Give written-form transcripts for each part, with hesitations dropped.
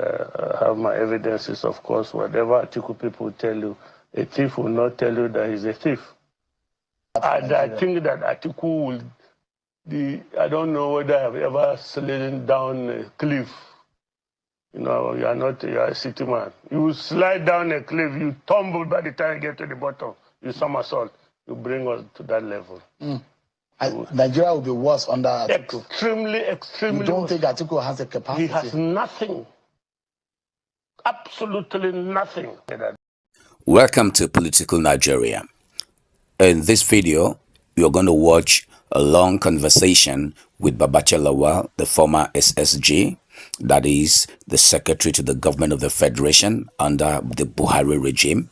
I have my evidences, of course. Whatever Atiku people tell you, a thief will not tell you that he's a thief. And I think that Atiku will I don't know whether I've ever slid down a cliff. You know, you are a city man. You slide down a cliff, you tumble by the time you get to the bottom. You somersault. You bring us to that level. Nigeria will be worse under Atiku. Extremely. You don't think Atiku has the capacity? He has nothing. Absolutely nothing. Welcome to Political Nigeria. In this video, you're going to watch a long conversation with Babachir Lawal, the former SSG, that is the secretary to the government of the Federation under the Buhari regime.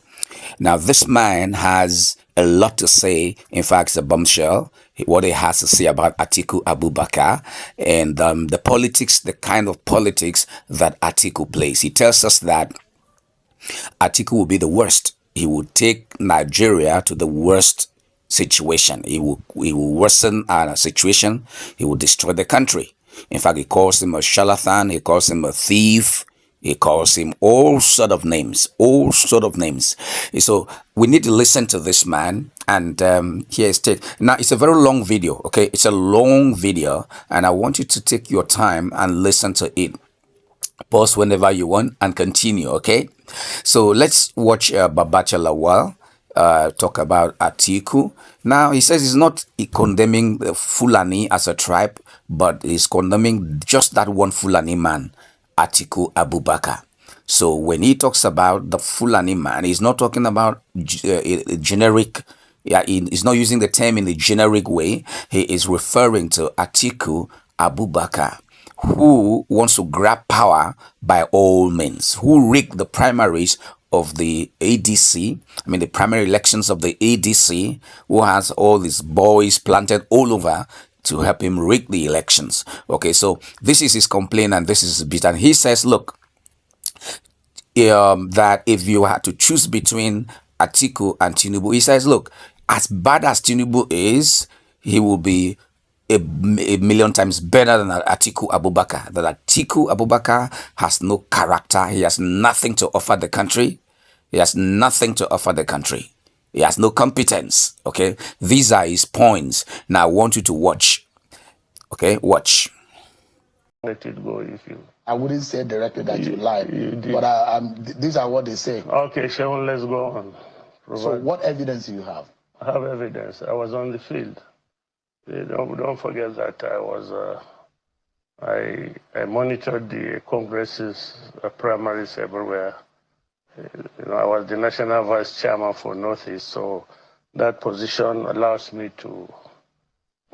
Now, this man has a lot to say. In fact, it's a bombshell, what he has to say about Atiku Abubakar and the politics, the kind of politics that Atiku plays. He tells us that Atiku will be the worst. He will take Nigeria to the worst situation. He will worsen our situation. He will destroy the country. In fact, he calls him a charlatan. He calls him a thief. He calls him all sort of names. So we need to listen to this man. And here's take. Now, it's a very long video, okay? It's a long video. And I want you to take your time and listen to it. Pause whenever you want and continue, okay? So let's watch Babachir Lawal talk about Atiku. Now, he says he's not condemning the Fulani as a tribe, but he's condemning just that one Fulani man, Atiku Abubakar. So when he talks about the Fulani man, he's not talking about generic. Yeah, he's not using the term in the generic way. He is referring to Atiku Abubakar, who wants to grab power by all means, who rigged the primaries of the ADC, the primary elections of the ADC, who has all these boys planted all over to help him rig the elections. Okay, so this is his complaint and this is his bit. And he says, look, that if you had to choose between Atiku and Tinubu, he says, look, as bad as Tinubu is, he will be a million times better than Atiku Abubakar. That Atiku Abubakar has no character. He has nothing to offer the country. He has nothing to offer the country. He has no competence. Okay, these are his points. Now I want you to watch. Okay, watch. Let it go if you. I wouldn't say directly that you lied, but these are what they say. Okay, Sharon, let's go on. So what evidence do you have? I have evidence. I was on the field. Don't forget that I was. I monitored the congresses, primaries everywhere. I was the national vice chairman for Northeast, so that position allows me to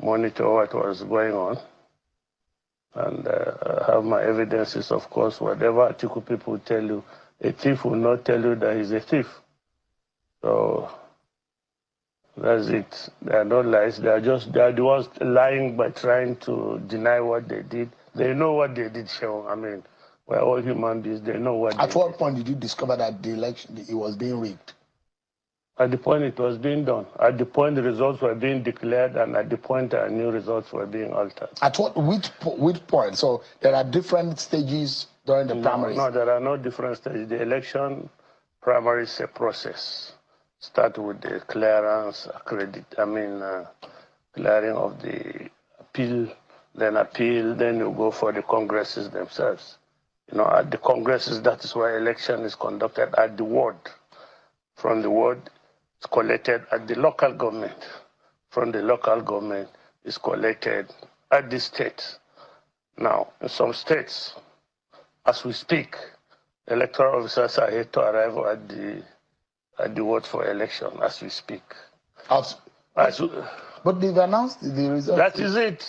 monitor what was going on. And I have my evidences, of course. Whatever Atiku people tell you, a thief will not tell you that he's a thief. So that's it. They are not lies. They are the ones lying by trying to deny what they did. They know what they did, Sean. We're all human beings. They know what they did. At what point did you discover that the election, it was being rigged? At the point it was being done. At the point the results were being declared, and at the point new results were being altered. At which point? So there are different stages during the primaries? No, there are no different stages. The election primary is a process. Start with the clearance, clearing of the appeal, then you go for the congresses themselves. At the congresses, that is where election is conducted at the ward. From the ward, it's collected at the local government. From the local government, it's collected at the state. Now, in some states, as we speak, electoral officers are yet to arrive at the ward for election as we speak. But they've announced the results. That is it.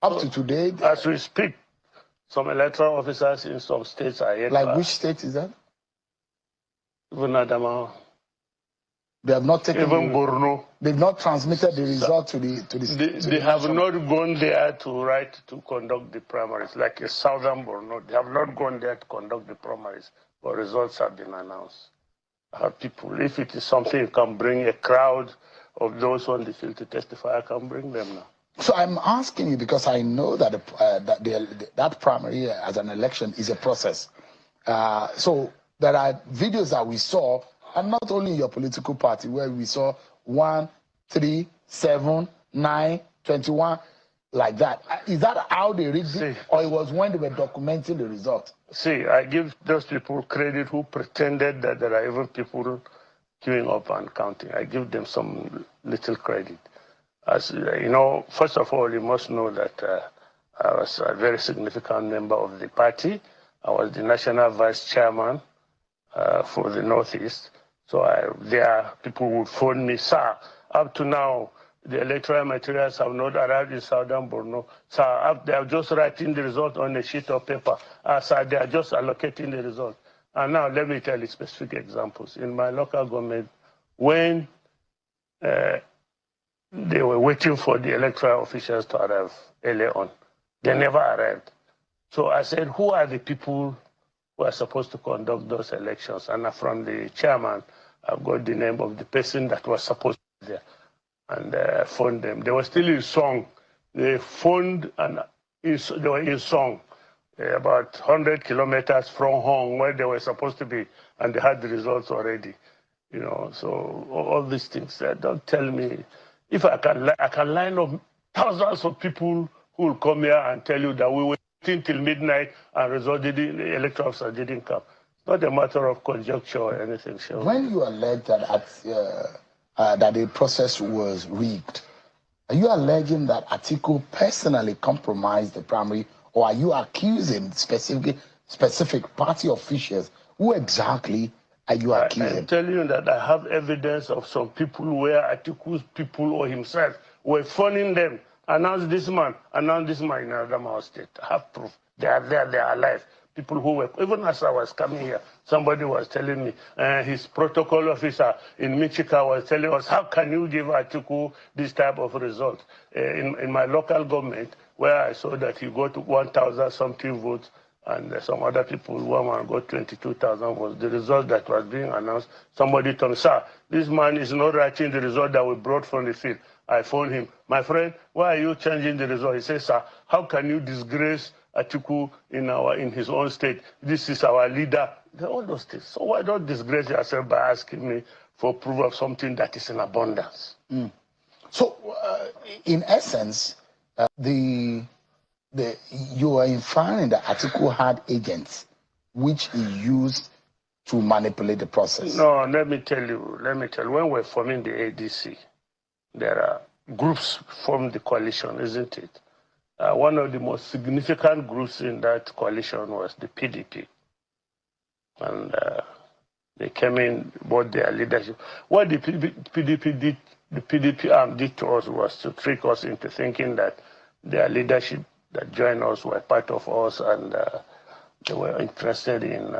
Up to today? As we speak, some electoral officers in some states are yet. Like which state is that? Even Adamawa. They have not taken. Even Borno. They've not transmitted the result to the. They have not gone there to conduct the primaries, like a southern Borno. They have not gone there to conduct the primaries, but results have been announced. I have people. If it is something you can bring a crowd of those on the field to testify, I can bring them now. So I'm asking you because I know that that primary as an election is a process. So there are videos that we saw, and not only in your political party, where we saw 1, 3, 7, 9, 21, like that. Is that how they rigged it, or it was when they were documenting the result? See, I give those people credit who pretended that there are even people queuing up and counting. I give them some little credit. As you know, first of all, you must know that I was a very significant member of the party. I was the national vice chairman for the Northeast. So there, people would phone me, sir, up to now, the electoral materials have not arrived in Southern Borno. Sir, they are just writing the result on a sheet of paper. Sir, they are just allocating the result. And now let me tell you specific examples. In my local government, when they were waiting for the electoral officials to arrive early on, they never arrived. So I said, who are the people who are supposed to conduct those elections? And from the chairman, I've got the name of the person that was supposed to be there. And phoned them. They were still in song. They phoned and they were in song about 100 kilometers from home where they were supposed to be, and they had the results already. You know, so all these things. Don't tell me. If I can line up thousands of people who will come here and tell you that we were waiting till midnight and the electoral officer didn't come. It's not a matter of conjecture or anything. Sure. When you allege that that the process was rigged, are you alleging that Atiku personally compromised the primary, or are you accusing specific party officials? Who exactly are you accusing? I'm telling you that I have evidence of some people where Atiku's people or himself were phoning them, announce this man in Adamawa State. I have proof. They are there, they are alive. People who were, even as I was coming here, somebody was telling me, his protocol officer in Michika was telling us, how can you give Atiku this type of result? In my local government, where I saw that he got 1,000 something votes, and some other people, one man got 22,000 votes. The result that was being announced, somebody told me, sir, this man is not writing the result that we brought from the field. I phoned him, my friend, why are you changing the result? He says, sir, how can you disgrace Atiku in his own state? This is our leader. All those things. So why don't disgrace yourself by asking me for proof of something that is in abundance? So, in essence, you are inferring that Atiku had agents which he used to manipulate the process. No, let me tell you. When we're forming the ADC, there are groups formed the coalition, isn't it? One of the most significant groups in that coalition was the PDP. And they came in, bought their leadership. What the PDP arm did to us was to trick us into thinking that their leadership that joined us were part of us, and they were interested in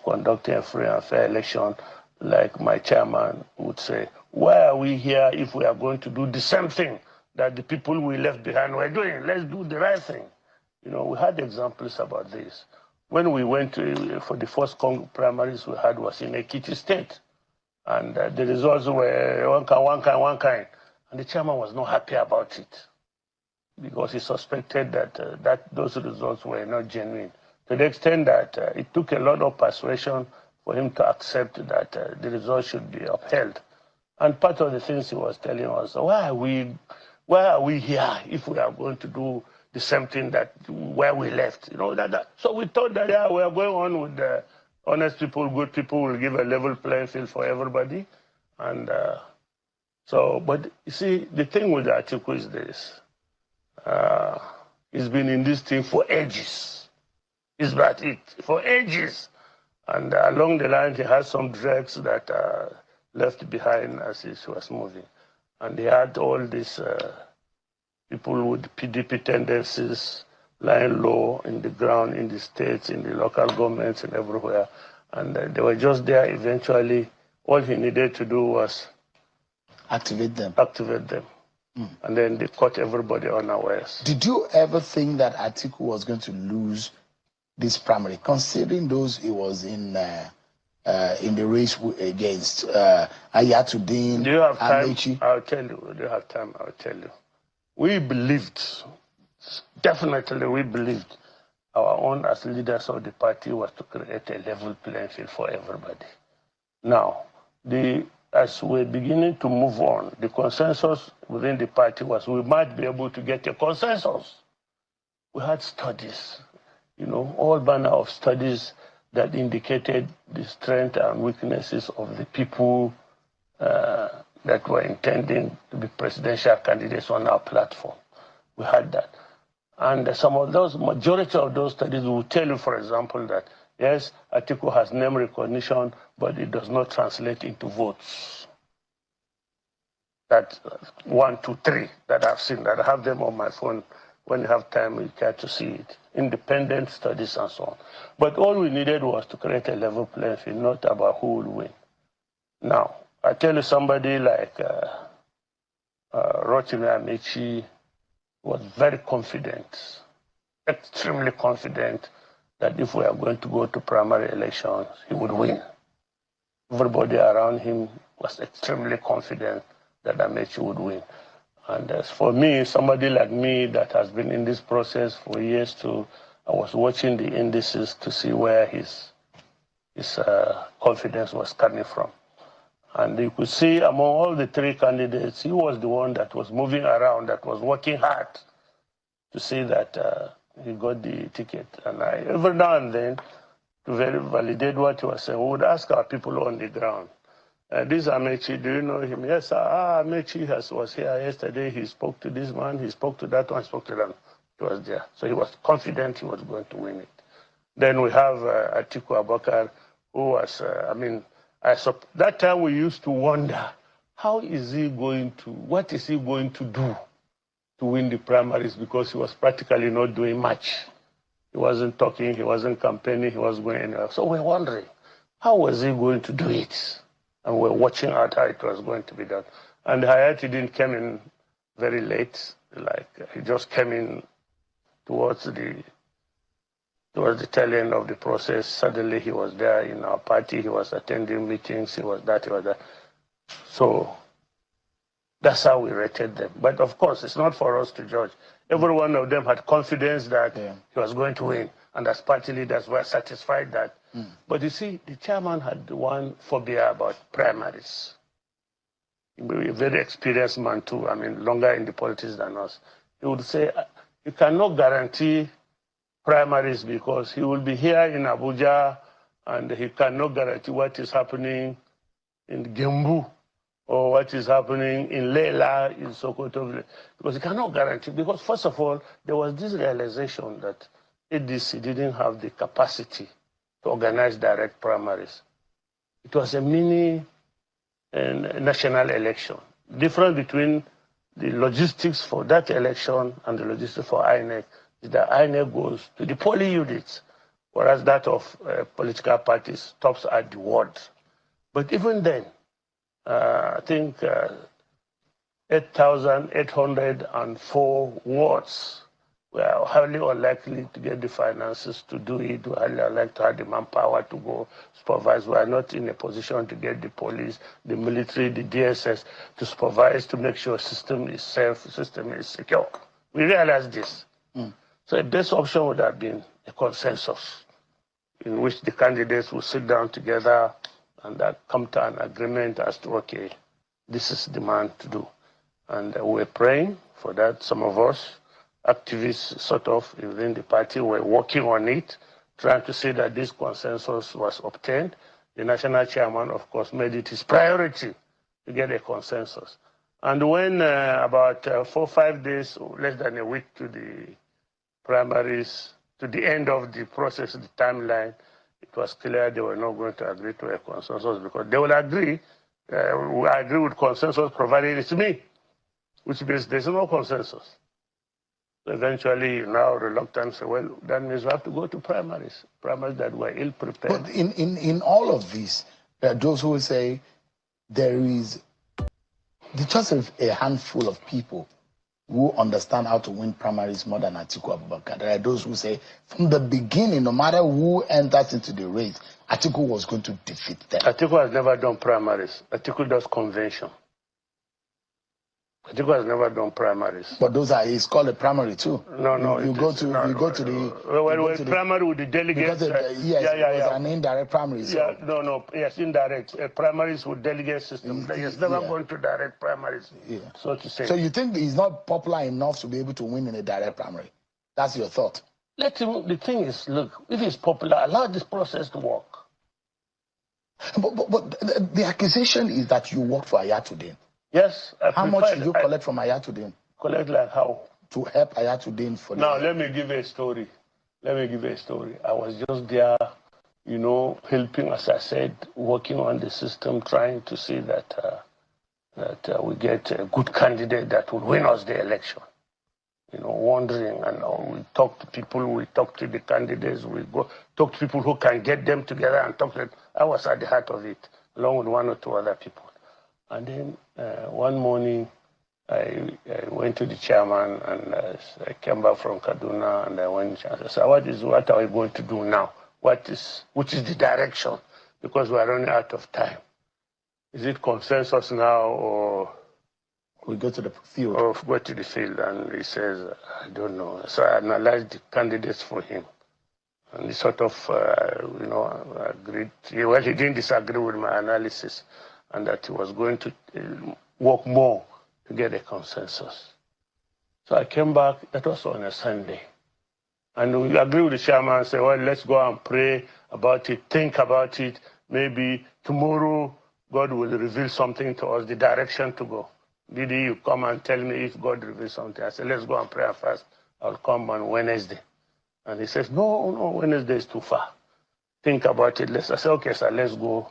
conducting a free and fair election. Like my chairman would say, why are we here if we are going to do the same thing that the people we left behind were doing? Let's do the right thing. You know, we had examples about this. When we went for the first primaries we had was in Ekiti State. And the results were one kind. And the chairman was not happy about it because he suspected that those results were not genuine. To the extent that it took a lot of persuasion for him to accept that the results should be upheld. And part of the things he was telling us, why are we here if we are going to do the same thing that where we left? You know, so we thought that we are going on with the honest people, good people, will give a level playing field for everybody. And but you see, the thing with Atiku is this. He's been in this thing for ages. Is that it? For ages. And along the line, he has some drugs that left behind as he was moving. And he had all these people with PDP tendencies lying low in the ground, in the states, in the local governments, and everywhere. And they were just there. Eventually, all he needed to do was activate them. And then they caught everybody unawares. Did you ever think that Atiku was going to lose this primary, considering those he was in the race against Ayatollah? Do you have time? Amechi? I'll tell you. Do you have time? I'll tell you. we believed, definitely we believed, our own as leaders of the party was to create a level playing field for everybody. Now, as we're beginning to move on, the consensus within the party was we might be able to get a consensus. We had studies, all manner of studies that indicated the strengths and weaknesses of the people that were intending to be presidential candidates on our platform. We had that. And majority of those studies will tell you, for example, that yes, Atiku has name recognition, but it does not translate into votes. That 1, 2, 3 that I've seen, that I have them on my phone. When you have time, you get to see it. Independent studies and so on. But all we needed was to create a level playing field, not about who will win. Now, I tell you, somebody like Rotimi Amechi was very confident, extremely confident, that if we are going to go to primary elections, he would win. Everybody around him was extremely confident that Amechi would win. And as for me, somebody like me that has been in this process for years too, I was watching the indices to see where his confidence was coming from. And you could see among all the 3 candidates, he was the one that was moving around, that was working hard to see that he got the ticket. And every now and then, to validate what he was saying, we would ask our people on the ground, this Amechi, do you know him? Yes, Amechi was here yesterday. He spoke to this man, he spoke to that one, he spoke to that one. He was there. So he was confident he was going to win it. Then we have Atiku Abubakar, who was, that time we used to wonder, what is he going to do to win the primaries, because he was practically not doing much. He wasn't talking, he wasn't campaigning, he wasn't going anywhere. So we're wondering, how was he going to do it? And we're watching out how it was going to be done. And Hayati didn't come in very late, he just came in towards the tail end of the process. Suddenly he was there in our party, he was attending meetings, he was that. So that's how we rated them. But of course, it's not for us to judge. Every one of them had confidence that he was going to win. And as party leaders were satisfied that. But you see, the chairman had one phobia about primaries. He was a very experienced man too, longer in the politics than us. He would say, you cannot guarantee primaries because he will be here in Abuja and he cannot guarantee what is happening in Gembu or what is happening in Lela, in Sokoto, because he cannot guarantee. Because first of all, there was this realization that ADC didn't have the capacity to organize direct primaries. It was a mini national election. Difference between the logistics for that election and the logistics for INEC is that INEC goes to the polling units, whereas that of political parties stops at the wards. But even then, I think 8,804 wards were highly unlikely to get the finances to do it. We highly unlikely to have the manpower to go supervise. We are not in a position to get the police, the military, the DSS to supervise to make sure the system is safe, the system is secure. We realize this. So the best option would have been a consensus in which the candidates will sit down together and come to an agreement as to, okay, this is the man to do. And we're praying for that. Some of us, activists sort of within the party, were working on it, trying to see that this consensus was obtained. The national chairman, of course, made it his priority to get a consensus. And when about 4 or 5 days, less than a week to the primaries, to the end of the process, the timeline, it was clear they were not going to agree to a consensus because they will agree, we agree with consensus provided it's me, which means there's no consensus. So eventually, now reluctant say, well, that means we have to go to primaries that were ill-prepared. But in all of this, there are those who will say there is just a handful of people who understand how to win primaries more than Atiku Abubakar. There are those who say from the beginning, no matter who enters into the race, Atiku was going to defeat them. Atiku has never done primaries. Atiku does convention. Atiku has never done primaries. But those are, it's called a primary too. No, you go to the primary with the delegates. Because it was an indirect primary. So. Yes, indirect. Primaries with delegate system. He has never gone to direct primaries, so to say. So you think he's not popular enough to be able to win in a direct primary? That's your thought? Let him. The thing is, look, if he's popular, allow this process to work. But the accusation is that you worked for Ayatollah. Yes. How much did you collect from Ayatollah? Collect like how? To help Ayatollah for now, let me give you a story. I was just there, helping, as I said, working on the system, trying to see that we get a good candidate that will win us the election. Wondering, and we talk to people, we talk to the candidates, we go talk to people who can get them together and talk to them. I was at the heart of it, along with one or two other people. And then one morning, I went to the chairman, and I came back from Kaduna, and I went and I said, what are we going to do now? Which is the direction? Because we are running out of time. Is it consensus now, or we go to the field? Or go to the field? And he says, I don't know. So I analyzed the candidates for him. And he sort of, agreed. Well, he didn't disagree with my analysis, and that he was going to work more to get a consensus. So I came back. That was on a Sunday. And we agreed with the chairman and said, well, let's go and pray about it, think about it. Maybe tomorrow God will reveal something to us, the direction to go. Did you come and tell me if God reveals something? I said, let's go and pray and fast. I'll come on Wednesday. And he says, no, Wednesday is too far. Think about it. I said, okay, sir, let's go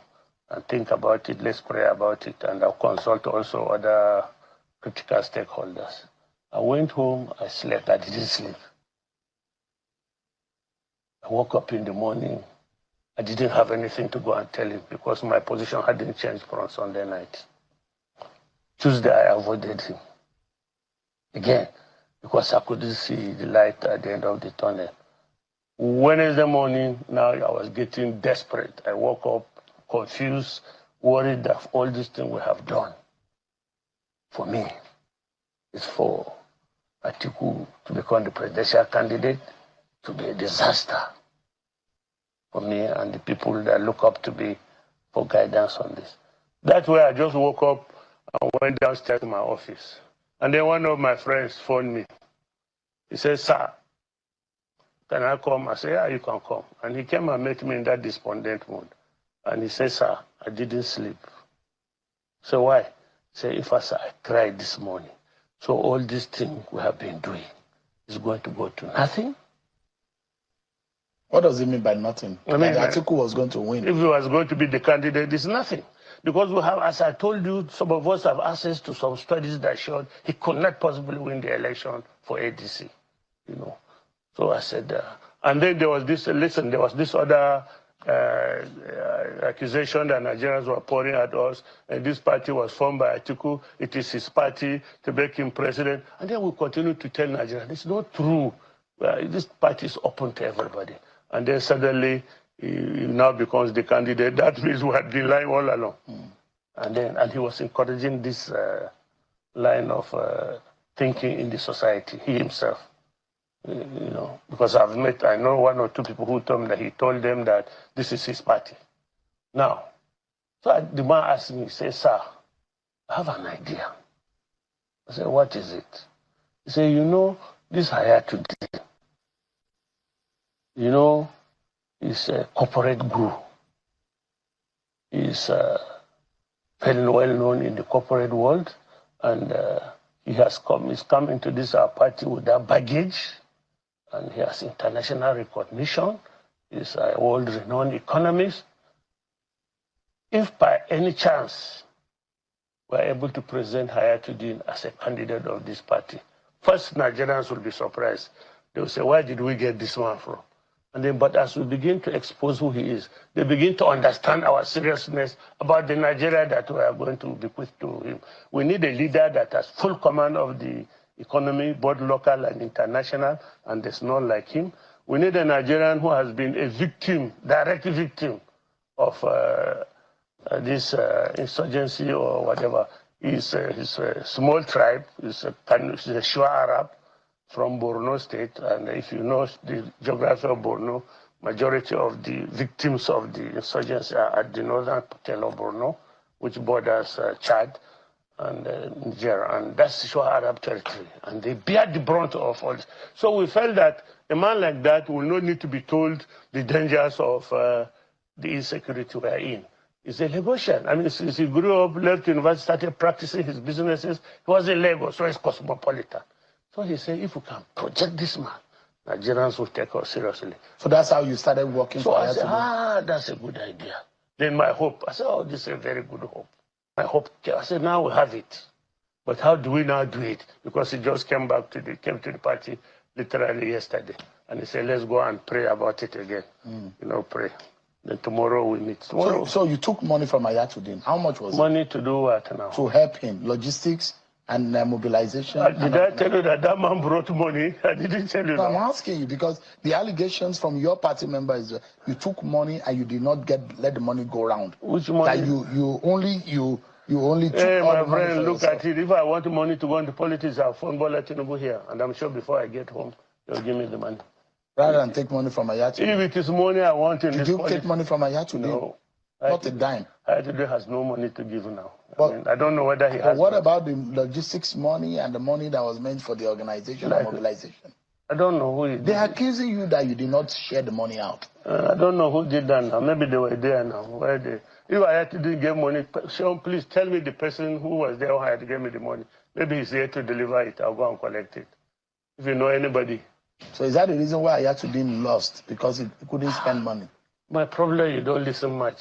and think about it. Let's pray about it. And I'll consult also other critical stakeholders. I went home, I slept, I didn't sleep. I woke up in the morning. I didn't have anything to go and tell him because my position hadn't changed from Sunday night. Tuesday, I avoided him. Again, because I couldn't see the light at the end of the tunnel. Wednesday morning, now I was getting desperate. I woke up confused, worried that all these things we have done for me is for Atiku to become the presidential candidate, to be a disaster for me and the people that look up to me for guidance on this. That's why I just woke up and went downstairs to my office. And then one of my friends phoned me. He said, sir, can I come? I said, yeah, you can come. And he came and met me in that despondent mood. And he said, sir, I didn't sleep. So why? He said, in fact, sir, I cried this morning. So all this thing we have been doing is going to go to nothing. What does it mean by nothing? I mean, Atiku was going to win. If he was going to be the candidate, it's nothing. Because we have, as I told you, some of us have access to some studies that showed he could not possibly win the election for ADC. So I said, and then there was this, there was this other accusation that Nigerians were pouring at us, and this party was formed by Atiku. It is his party to make him president. And then we continue to tell Nigerians, it's not true. This party is open to everybody. And then suddenly, he now becomes the candidate. That means we had been lying all along. And he was encouraging this line of thinking in the society, he himself. Because I know one or two people who told me that he told them that this is his party. Now, so the man asked me, he said, sir, I have an idea. I said, what is it? He said, this hire today, is a corporate guru. He's very well known in the corporate world, and he's come into this party with that baggage, and he has international recognition. He's a world-renowned economist. If by any chance we're able to present Hayatuddin as a candidate of this party, first Nigerians will be surprised. They will say, where did we get this man from? And then, but as we begin to expose who he is, they begin to understand our seriousness about the Nigeria that we are going to bequeath to him. We need a leader that has full command of the economy, both local and international, and there's none like him. We need a Nigerian who has been a victim, direct victim of this insurgency or whatever. He's a small tribe. He's a Shua Arab from Borno State. And if you know the geography of Borno, majority of the victims of the insurgency are at the northern tail of Borno, which borders Chad and Niger. And that's Shua Arab territory. And they bear the brunt of all this. So we felt that a man like that will not need to be told the dangers of the insecurity we are in. He's a Lagosian. I mean, since he grew up, left university, started practicing his businesses, he was in Lagos, so he's cosmopolitan. So he said, if we can project this man, Nigerians will take us seriously. So that's how you started working so for I said, that's a good idea. Then my hope, I said, oh, this is a very good hope. My hope, I said, now we have it. But how do we now do it? Because he just came to the party literally yesterday. And he said, let's go and pray about it again. You know, pray. Then tomorrow we meet. So you took money from Ayatollah. How much was money to do what now? To help him, logistics and mobilization. Did I tell you that man brought money? I didn't tell you. No, I'm asking you because the allegations from your party members, you took money and you did not let the money go around. Which money? That you only took hey, all my the money friend, look yourself. at it. If I want money to go into politics, I'll phone Bola Tinubu here, and I'm sure before I get home, they'll give me the money. Rather than take money from Ayatollah. If it is money I want in Did this you take money from Ayatollah? No. Not a dime. Ayatollah has no money to give now. But, I don't know whether he has. But what about the logistics money and the money that was meant for the organization and mobilization? I don't know who did. They're accusing you that you did not share the money out. I don't know who did that now. Maybe they were there now. If Ayatollah gave money, Sean, please tell me the person who was there who had to give me the money. Maybe he's here to deliver it. I'll go and collect it. If you know anybody. So is that the reason why Ayatollah lost? Because he couldn't spend money? My problem, you don't listen much.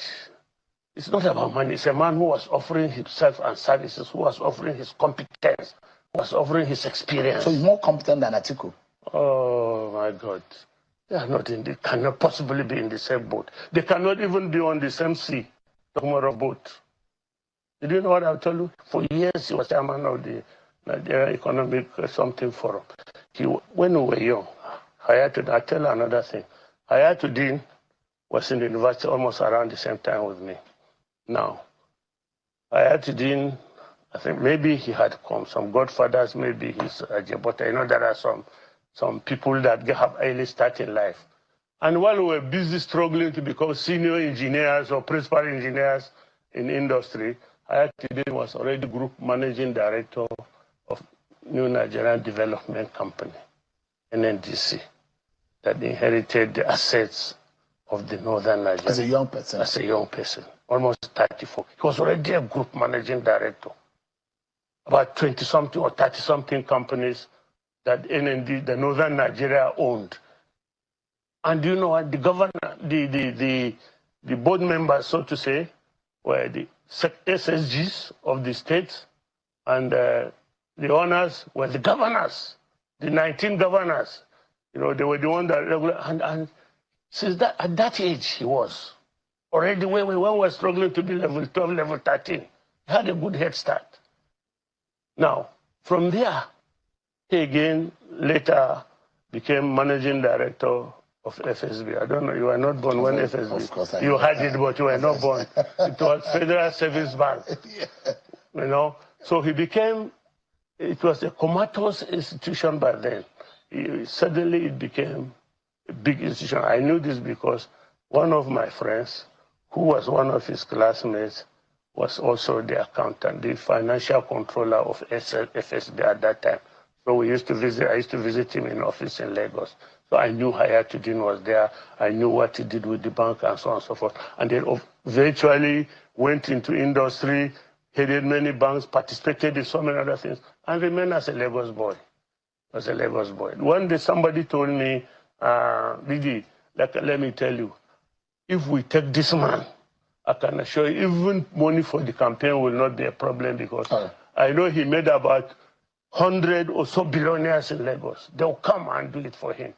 It's not about money. It's a man who was offering himself and services, who was offering his competence, who was offering his experience. So he's more competent than Atiku? Oh, my God. They are not they cannot possibly be in the same boat. They cannot even be on the same sea, tomorrow boat. Did you know what I'll tell you? For years, he was chairman of the Nigeria Economic Something Forum. When we were young, I'll tell you another thing. Hayatuddin was in the university almost around the same time with me. Now, Hayatuddin, I think maybe he had some godfathers, maybe he's Ajabota. You know, there are some people that have early start in life. And while we were busy struggling to become senior engineers or principal engineers in industry, Hayatuddin was already group managing director of New Nigerian Development Company, NNDC, that inherited the assets of the Northern Nigeria. As a young person? As a young person, almost 34. He was already a group managing director. About 20-something or 30-something companies that NND, the Northern Nigeria, owned. And do you know what? The governor, the board members, so to say, were the SSGs of the states, and the owners were the governors, the 19 governors. You know, they were the ones that regular, and since that, at that age he was already when we were struggling to be level 12, level 13, he had a good head start. Now, from there, he again later became managing director of FSB. I don't know, you were not born when FSB. Of course I you had it, but you were not born. It was Federal Service Bank. Yeah. You know, so he became, it was a comatose institution by then. Suddenly it became a big institution. I knew this because one of my friends, who was one of his classmates, was also the accountant, the financial controller of FSB at that time. So we used to visit, I used to visit him in office in Lagos. So I knew Hayatuddin was there. I knew what he did with the bank and so on and so forth. And then eventually went into industry, headed many banks, participated in so many other things, and remained as a Lagos boy. As a Lagos boy. One day somebody told me, Biggie, let me tell you, if we take this man, I can assure you, even money for the campaign will not be a problem because I know he made about 100 or so billionaires in Lagos. They'll come and do it for him.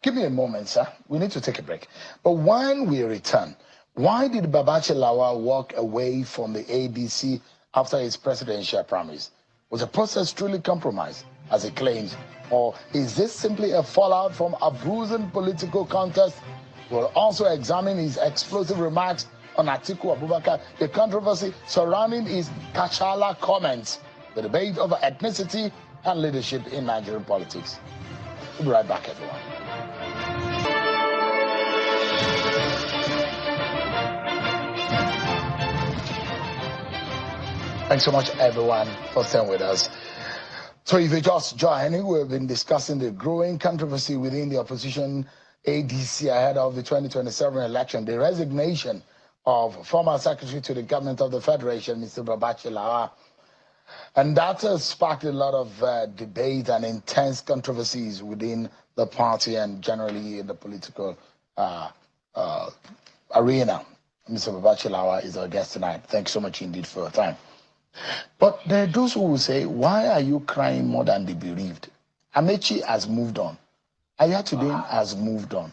Give me a moment, sir. We need to take a break. But when we return, why did Babachir Lawal walk away from the ADC after his presidential promise? Was the process truly compromised, as he claims? Or is this simply a fallout from a bruising political contest? We'll also examine his explosive remarks on Atiku Abubakar, the controversy surrounding his Kachala comments, the debate over ethnicity and leadership in Nigerian politics. We'll be right back, everyone. Thanks so much, everyone, for staying with us. So if you just join, we've been discussing the growing controversy within the opposition ADC ahead of the 2027 election, the resignation of former Secretary to the Government of the Federation, Mr. Babachir Lawal. And that has sparked a lot of debate and intense controversies within the party and generally in the political arena. Mr. Babachir Lawal is our guest tonight. Thanks so much indeed for your time. But there are those who will say, why are you crying more than the bereaved? Amechi has moved on. Ayatollah has moved on.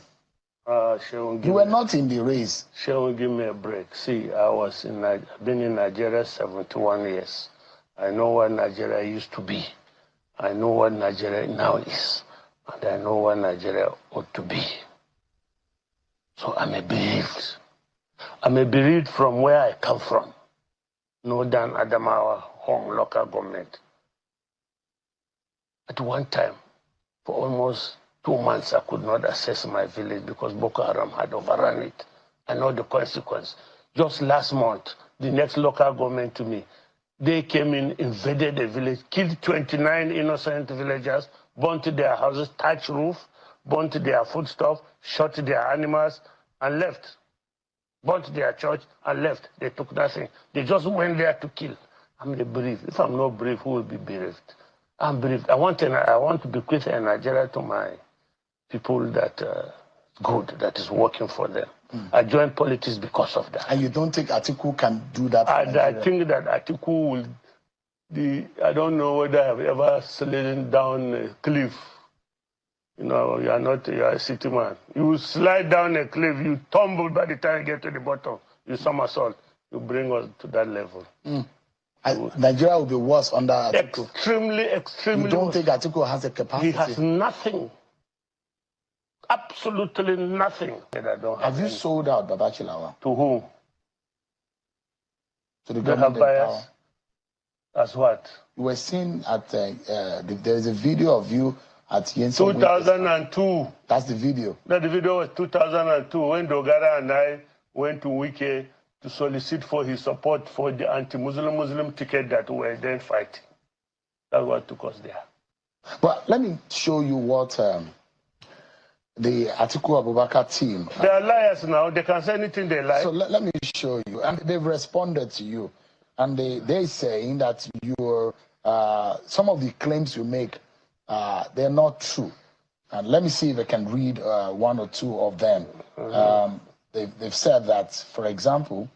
You were not in the race. She'll give me a break. See, I've been in Nigeria 71 years. I know what Nigeria used to be. I know what Nigeria now is. And I know what Nigeria ought to be. So I'm a bereaved. I'm a bereaved from where I come from. Northern Adamawa home local government. At one time, for almost 2 months, I could not access my village because Boko Haram had overrun it. I know the consequence. Just last month, the next local government to me, they came in, invaded the village, killed 29 innocent villagers, burnt their houses, thatched roof, burnt their foodstuff, shot their animals, and left. Burnt their church and left. They took nothing. They just went there to kill. I'm bereaved. If I'm not brave, who will be bereaved? I'm bereaved. I want to bequeath in Nigeria to my people that good, that is working for them. I joined politics because of that. And you don't think Atiku can do that? I think that Atiku will. I don't know whether I've ever slid down a cliff. You know, you are a city man. You slide down a cliff, you tumble by the time you get to the bottom. You somersault. You bring us to that level. Nigeria will be worse under Atiku. Extremely You don't worse. think Atiku has the capacity? He has nothing. Absolutely nothing that I don't have. Have you sold out Babachir Lawal? To whom? To the They have government bias. power. As what? You were seen at, there is a video of you at Yenson. 2002. That's the video. No, the video was 2002 when Dogara and I went to Wike to solicit for his support for the anti-Muslim ticket that we were then fighting. That's what took us there. But let me show you what the Atiku Abubakar team... They are liars now. They can say anything they like. So let me show you. And they've responded to you. And they're saying that you're, some of the claims you make, they're not true. And let me see if I can read one or two of them. They've said that, for example,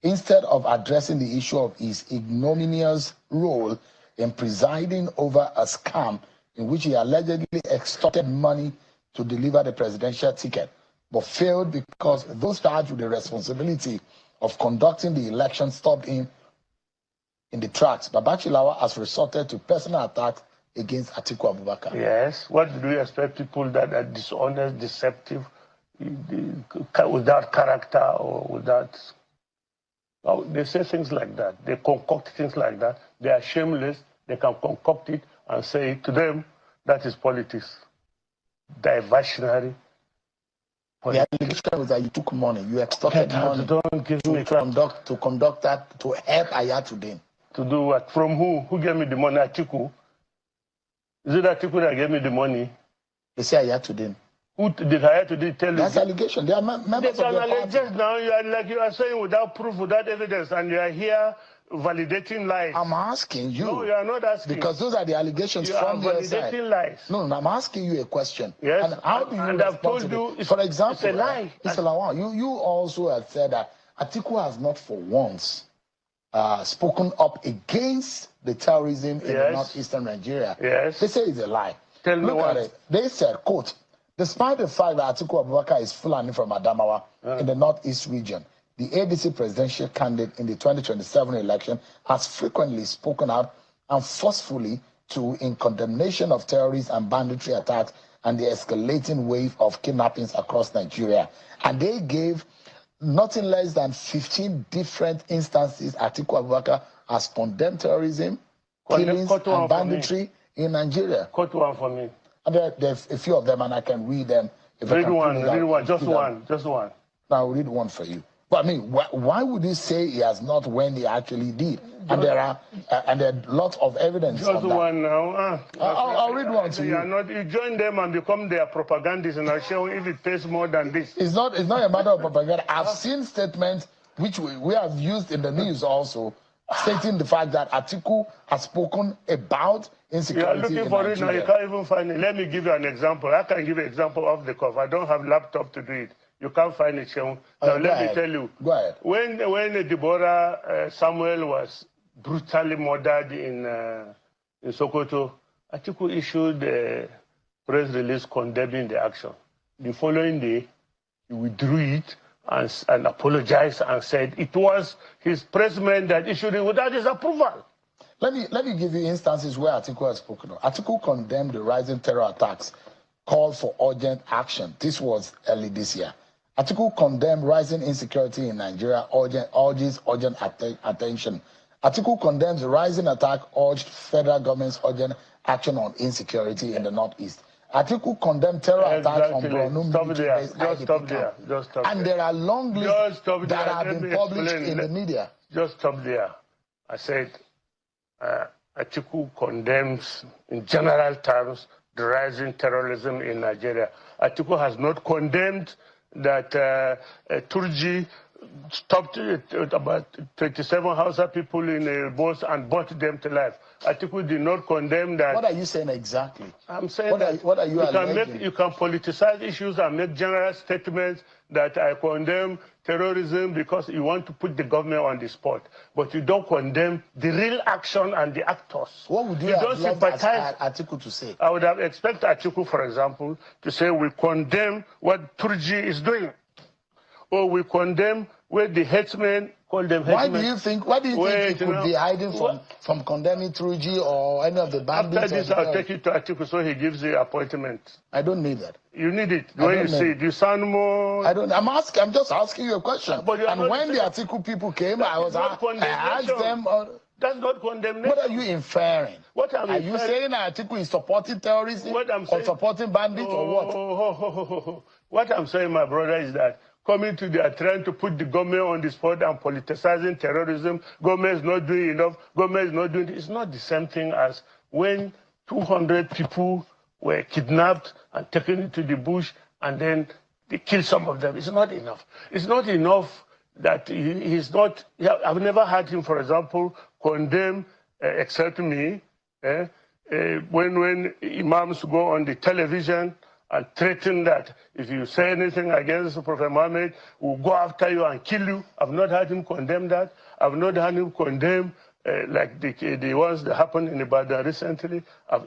instead of addressing the issue of his ignominious role in presiding over a scam in which he allegedly extorted money to deliver the presidential ticket, but failed because those charged with the responsibility of conducting the election stopped him in the tracks, Babachir Lawal has resorted to personal attacks against Atiku Abubakar. Yes. What do you expect people that are dishonest, deceptive, without character or without... Oh, they say things like that. They concoct things like that. They are shameless. They can concoct it and say it to them. That is politics. Diversionary. The allegation was that you took money. You extorted money Don't give me to conduct that, to help Ayatollah. To do what? From who? Who gave me the money? Atiku? Is it Atiku that gave me the money? They say Ayatollah. Who did Ayatollah tell you? That's allegation. They are members of the party. Now you are saying without proof, without evidence, and you are here validating lies. I'm asking you. No, you are not asking. Because those are the allegations from their side. Validating lies. No, I'm asking you a question. Yes. And how do you and I've told you, for example, it's a lie. Mr. Lawal, you also have said that Atiku has not for once spoken up against the terrorism in the northeastern Nigeria. Yes. They say it's a lie. Tell me Look what. at it. They said, quote, despite the fact that Atiku Abubakar is Fulani from Adamawa in the northeast region, the ADC presidential candidate in the 2027 election has frequently spoken out and forcefully in condemnation of terrorist and banditry attacks and the escalating wave of kidnappings across Nigeria. And they gave nothing less than 15 different instances Atiku Abubakar has condemned terrorism, killings, and banditry in Nigeria. Quote one for me. And there's a few of them, and I can read them. Read one, just one. Now I'll read one for you. But I mean, why would you say he has not when he actually did? And there are lots of evidence. Just one now. I'll read one to you. You join them and become their propagandists, and I'll show if it pays more than this. It's not a matter of propaganda. I've seen statements which we have used in the news also, stating the fact that Atiku has spoken about insecurity. You are looking for it now, you can't even find it. Let me give you an example. I can give you an example off the cuff. I don't have laptop to do it. You can't find it, Sean. Now, let me tell you. Go ahead. When Deborah Samuel was brutally murdered in Sokoto, Atiku issued a press release condemning the action. The following day, he withdrew it and apologized and said it was his pressman that issued it without his approval. Let me give you instances where Atiku has spoken. Atiku condemned the rising terror attacks, called for urgent action. This was early this year. Atiku condemned rising insecurity in Nigeria, urges urgent attention. Atiku condemns the rising attack, urged federal government's urgent action on insecurity in the Northeast. Atiku condemned terror attacks on Borno. Just stop and there are long lists that have been published in the media. Just stop there. I said Atiku condemns, in general terms, the rising terrorism in Nigeria. Atiku has not condemned that Turji stopped about 27 Hausa people in a bus and brought them to life. Atiku did not condemn that. What are you saying exactly? I'm saying what are you alleging? You can politicize issues and make general statements that I condemn terrorism because you want to put the government on the spot. But you don't condemn the real action and the actors. What would you have loved Atiku to say? I would have expected Atiku, for example, to say we condemn what Turji is doing. Or we condemn where the headsmen call them headsmen. Why do you think he could be hiding from condemning Turji or any of the bandits? After this, I'll take you to Atiku so he gives the appointment. I don't need that. You need it. When you see it, you sound more... I'm just asking you a question. And when the Atiku people came, I asked them... That's not condemnation. What are you inferring? Are you saying that Atiku is supporting terrorism or supporting bandits or what? What I'm saying, my brother, is that coming to there trying to put the government on the spot and politicizing terrorism, government is not doing enough, government is not doing it. It's not the same thing as when 200 people were kidnapped and taken into the bush and then they killed some of them. It's not enough. It's not enough that he's not... I've never heard him, for example, condemn, except me, when imams go on the television and threaten that if you say anything against Prophet Muhammad, we'll go after you and kill you. I've not heard him condemn that. I've not heard him condemn like the ones that happened in Ibadan recently.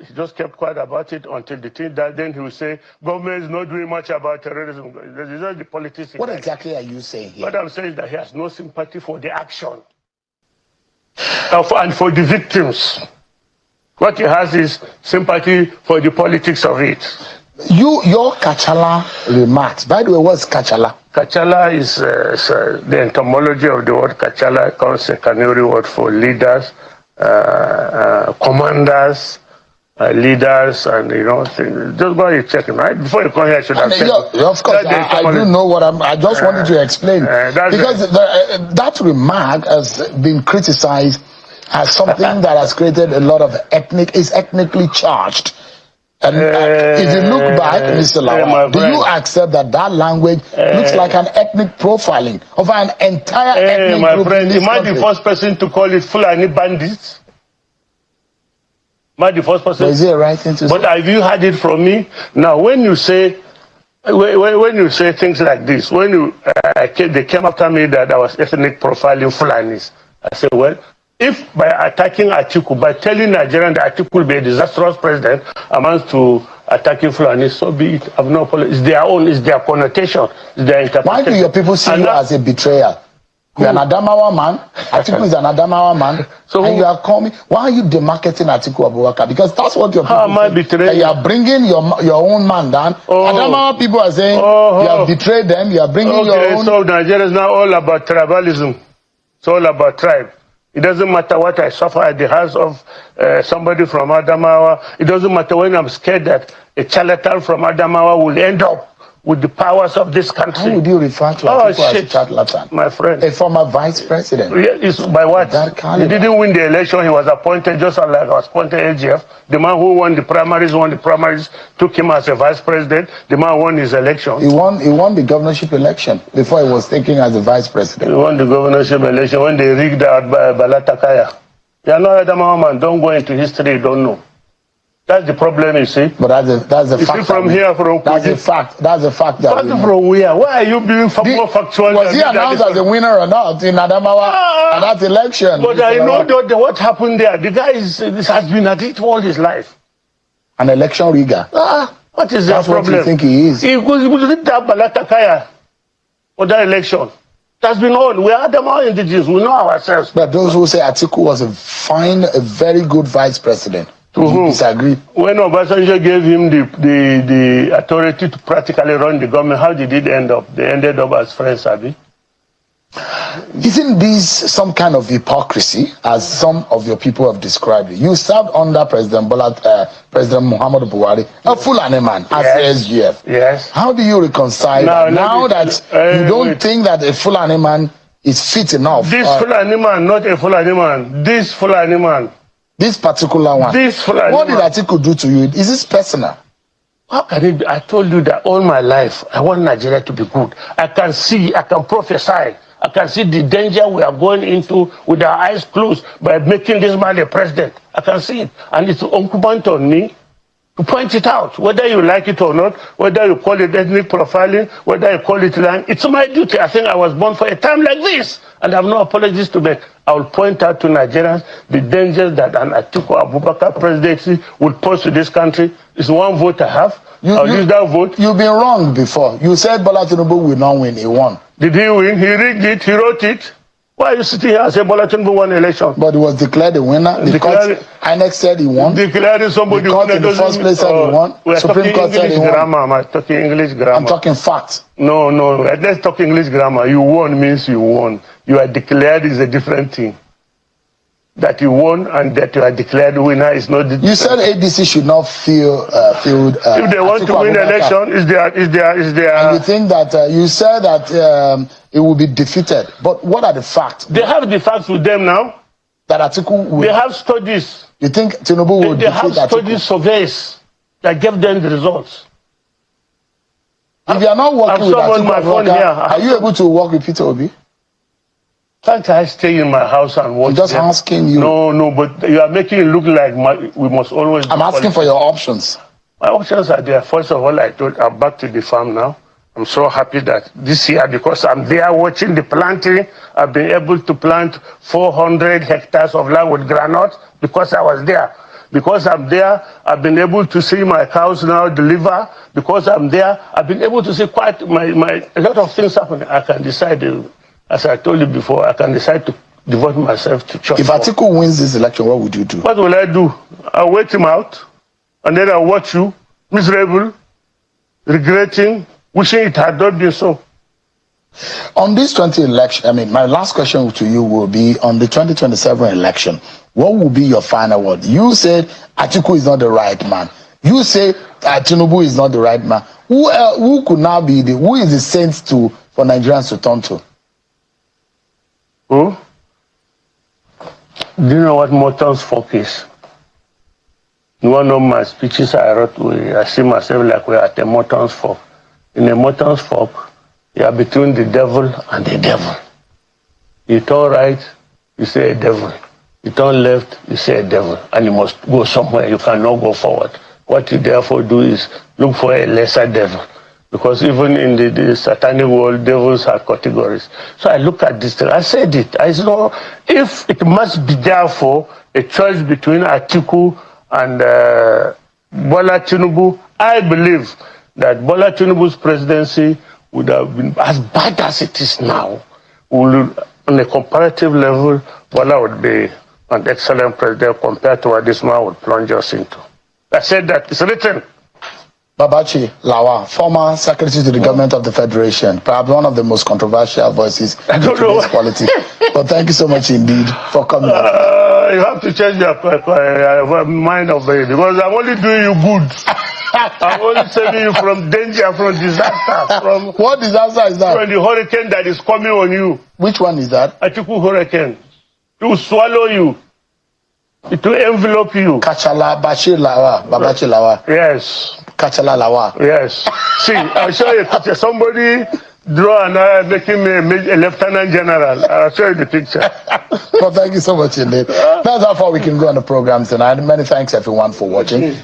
He just kept quiet about it until the thing that then he will say, government is not doing much about terrorism. This is the politics. What exactly are you saying here? What I'm saying is that he has no sympathy for the action and for the victims. What he has is sympathy for the politics of it. Your Kachala remarks. By the way, what's Kachala? Kachala is the etymology of the word Kachala. Comes a Kanuri word for leaders, commanders, leaders, and things. Just go and check it, right? Before you come here, I should have said. Of course, I do know what I just wanted to explain because that remark has been criticized as something that has created a lot of ethnically charged. And if you look back, Mr. Lawal, do you accept that language looks like an ethnic profiling of an entire ethnic my group? Friend, am I the first person to call it Fulani bandits? Am I the first person? Is it right thing to say? But have you heard it from me? Now, when you say things like this, when they came after me that I was ethnic profiling Fulanis, I said, well, if by attacking Atiku, by telling Nigerians that Atiku will be a disastrous president, amounts to attacking Fulani, so be it. I've no problem. It's their own, it's their connotation, it's their interpretation. Why do your people see you as a betrayer? You're an Adamawa man. Atiku is an Adamawa man. So and you are calling. Why are you demarketing Atiku Abubakar? Because that's what your people how am I betraying? You are bringing your own man down. Adamawa people are saying you have betrayed them. You are bringing your own. So Nigeria is now all about tribalism. It's all about tribe. It doesn't matter what I suffer at the hands of somebody from Adamawa. It doesn't matter when I'm scared that a charlatan from Adamawa will end up with the powers of this country. How would you refer to Atiku as a charlatan? My friend. A former vice president. It's by what? He didn't win the election. He was appointed just like I was appointed AGF. The man who won the primaries, took him as a vice president. The man won his election. He won the governorship election before he was taken as a vice president. He won the governorship election when they rigged out by Balatakaya. You are not Adamawa man. Don't go into history. You don't know. That's the problem, you see. But that's a fact. From here, from that's a fact. That's a fact. That from where? Why are you being more factual? Was he announced as a winner or not in Adamawa at that election? But I know what happened there. The guy has been at it all his life. An election rigger. What is the problem? What you think he is? He did that Balatakaya for that election. That's been all. We are Adamawa indigenous. We know ourselves. But those who say Atiku was a very good vice president. To whom? Disagree. When Obasanjo gave him the authority to practically run the government, how did it end up? They ended up as friends, Abi. Isn't this some kind of hypocrisy, as some of your people have described it? You served under President Muhammadu Buhari, a Fulani man, as SGF. Yes. How do you reconcile now that you don't think that a Fulani man is fit enough? This Fulani man, not a Fulani man. This Fulani man. This particular one. What did Atiku do to you? Is this personal? How can it be? I told you that all my life, I want Nigeria to be good. I can see, I can prophesy. I can see the danger we are going into with our eyes closed by making this man a president. I can see it. And it's incumbent on me to point it out, whether you like it or not, whether you call it ethnic profiling, whether you call it lying. It's my duty. I think I was born for a time like this, and I have no apologies to make. I will point out to Nigerians the dangers that an Atiku Abubakar presidency would pose to this country. It's one vote I have. I'll use that vote. You've been wrong before. You said Bola Tinubu will not win. He won. Did he win? He rigged it. He wrote it. Why are you sitting here and say Bola Tinubu won election? But he was declared a winner. The court, INEC said he won. Declaring somebody the court in the first place said he won. Supreme Court said he won. I'm talking English grammar. I'm talking facts. No. Let's talk English grammar. You won means you won. You are declared is a different thing. That you won and that you are declared winner is not the You said ADC should not field. If they want to win the election, is there? And you think that you said that it will be defeated. But what are the facts? They have the facts with them now. That Atiku will. They have studies. You think Tinubu will defeat Atiku? They have studies, surveys that give them the results. If you are not working with Atiku, are you able to work with Peter Obi? Can't I stay in my house and watch? I'm just asking you. No, but you are making it look like we must always. I'm asking for your options. My options are there. First of all, I'm back to the farm now. I'm so happy that this year, because I'm there watching the planting, I've been able to plant 400 hectares of land with granite because I was there. Because I'm there, I've been able to see my cows now deliver. Because I'm there, I've been able to see quite a lot of things happening. I can decide, as I told you before, I can decide to devote myself to church. If Atiku wins this election, what would you do? What will I do? I'll wait him out, and then I'll watch you, miserable, regretting, wishing it had not been so. On this 20 election, my last question to you will be on the 2027 election. What will be your final word? You said Atiku is not the right man. You say Tinubu is not the right man. Who could now be who is the saint for Nigerians to turn to? Who? Do you know what Morton's fork is? You want to know my speeches I wrote? I see myself like we're at a Morton's fork. In a Morton's fork, you are between the devil and the devil. You turn right, you say a devil. You turn left, you say a devil. And you must go somewhere. You cannot go forward. What you therefore do is look for a lesser devil. Because even in the satanic world, devils have categories. So I look at this thing. I said it. I said, if it must be therefore a choice between Atiku and Bola Tinubu, I believe that Bola Tinubu's presidency would have been as bad as it is now. on a comparative level, Bola would be an excellent president compared to what this man would plunge us into. I said that. It's written. Babachir Lawal, former secretary to the government of the Federation, perhaps one of the most controversial voices in today's politics. But thank you so much indeed for coming. You have to change your mind of it because I'm only doing you good. I'm only saving you from danger, from disaster. From what disaster is that? From the hurricane that is coming on you. Which one is that? Atiku hurricane. It will swallow you. It will envelope you. Kachala Bashir Lawal, Babachir Lawal. Yes. Kachala Lawal. Yes. See, I'll show you a picture. Somebody draw and making me a lieutenant general. I'll show you the picture. Well, thank you so much indeed. That's how far we can go on the program tonight. Many thanks everyone for watching.